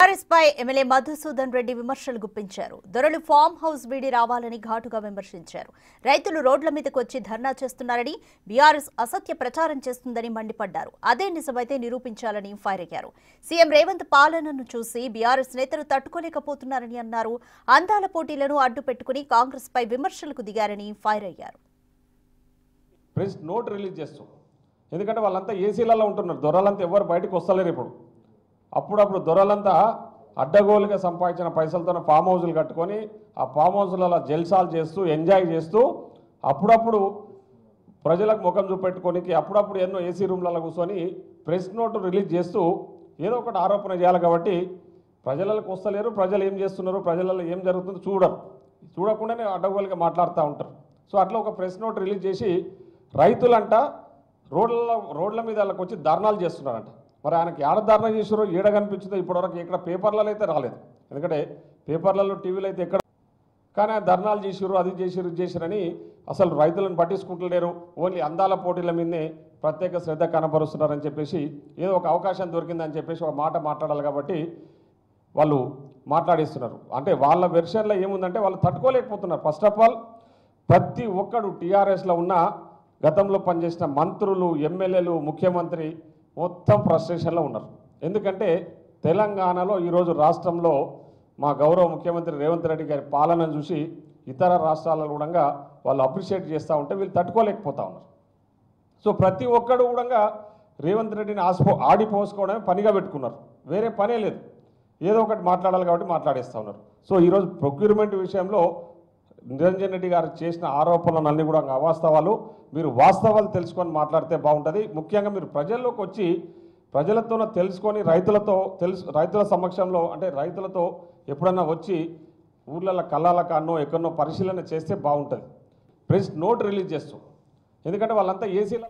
BRS పై MLA Madhusudan Reddy విమర్శలు గుప్పించారు. దొరలు ఫామ్ హౌస్ వీడి రావాలని ఘాటుగా విమర్శించారు. రైతులు రోడ్ల మీదకు వచ్చి ధర్నా చేస్తున్నారని, బీఆర్ఎస్ అసత్య ప్రచారం చేస్తుందని మండిపడ్డారు. అదే నిజమైతే నిరూపించాలని ఫైర్ అయ్యారు. సీఎం రేవంత్ పాలనను చూసి బీఆర్ఎస్ నేతలు తట్టుకోలేకపోతున్నారని అన్నారు. అందాల పోటీలను అడ్డు పెట్టుకుని కాంగ్రెస్ పై విమర్శలకు దిగారని ఫైర్ అయ్యారు. ప్రెస్ నోట్ రిలీజ్ చేస్తాం, ఎందుకంటే వాళ్ళంతా ఏసీలలో ఉంటున్నారు. దొరలంతా ఎవరు బయటకు వస్తలేరు. ఇప్పుడు అప్పుడప్పుడు దొరలంతా అడ్డగోలుగా సంపాదించిన పైసలతో ఫామ్ హౌజులు కట్టుకొని ఆ ఫామ్ హౌజులలో జల్సాలు చేస్తూ ఎంజాయ్ చేస్తూ అప్పుడప్పుడు ప్రజలకు ముఖం చూపెట్టుకోనికి అప్పుడప్పుడు ఎన్నో ఏసీ రూమ్లలో కూర్చొని ప్రెస్ నోటు రిలీజ్ చేస్తూ ఏదో ఒకటి ఆరోపణ చేయాలి. కాబట్టి ప్రజలకు వస్తలేరు, ప్రజలు ఏం చేస్తున్నారు, ప్రజలలో ఏం జరుగుతుందో చూడకుండానే అడ్డగోలుగా మాట్లాడుతూ ఉంటారు. సో అట్లా ఒక ప్రెస్ నోట్ రిలీజ్ చేసి రైతులంట రోడ్ల మీద వాళ్ళకి వచ్చి ధర్నాలు చేస్తున్నారంట. మరి ఆయనకి ఏడ ధర్నా చేసారో ఏడ కనిపించిందో ఇప్పటివరకు ఇక్కడ పేపర్లలో అయితే రాలేదు. ఎందుకంటే పేపర్లలో టీవీలో అయితే ఎక్కడ, కానీ ఆ ధర్నాలు చేసారు, అది చేసారు, ఇది చేశారని అసలు రైతులను పట్టించుకుంటలేరు. ఓన్లీ అందాల పోటీల మీదనే ప్రత్యేక శ్రద్ధ కనబరుస్తున్నారని చెప్పేసి ఏదో ఒక అవకాశం దొరికిందని చెప్పేసి ఒక మాట మాట్లాడాలి కాబట్టి వాళ్ళు మాట్లాడిస్తున్నారు. అంటే వాళ్ళ వెర్షన్లో ఏముందంటే వాళ్ళు తట్టుకోలేకపోతున్నారు. ఫస్ట్ ఆఫ్ ఆల్ ప్రతి ఒక్కడు టీఆర్ఎస్లో ఉన్న గతంలో పనిచేసిన మంత్రులు, ఎమ్మెల్యేలు, ముఖ్యమంత్రి మొత్తం ఫ్రస్ట్రేషన్లో ఉన్నారు. ఎందుకంటే తెలంగాణలో ఈరోజు రాష్ట్రంలో మా గౌరవ ముఖ్యమంత్రి రేవంత్ రెడ్డి గారి పాలనను చూసి ఇతర రాష్ట్రాలలో కూడా వాళ్ళు అప్రిషియేట్ చేస్తూ ఉంటే వీళ్ళు తట్టుకోలేకపోతూ ఉన్నారు. సో ప్రతి ఒక్కడు కూడా రేవంత్ రెడ్డిని ఆడిపోసుకోవడమే పనిగా పెట్టుకున్నారు. వేరే పనే లేదు, ఏదో ఒకటి మాట్లాడాలి కాబట్టి మాట్లాడేస్తూ ఉన్నారు. సో ఈరోజు ప్రొక్యూర్మెంట్ విషయంలో నిరంజన్ రెడ్డి గారు చేసిన ఆరోపణలు అన్నీ కూడా అవాస్తవాలు. మీరు వాస్తవాలు తెలుసుకొని మాట్లాడితే బాగుంటుంది. ముఖ్యంగా మీరు ప్రజల్లోకి వచ్చి ప్రజలతో తెలుసుకొని రైతుల సమక్షంలో అంటే రైతులతో ఎప్పుడన్నా వచ్చి ఊర్లలో కళ్ళాల కాన్నో ఎక్కడనో పరిశీలన చేస్తే బాగుంటుంది. ప్రెస్ నోట్ రిలీజ్ చేస్తాం, ఎందుకంటే వాళ్ళంతా ఏసీలో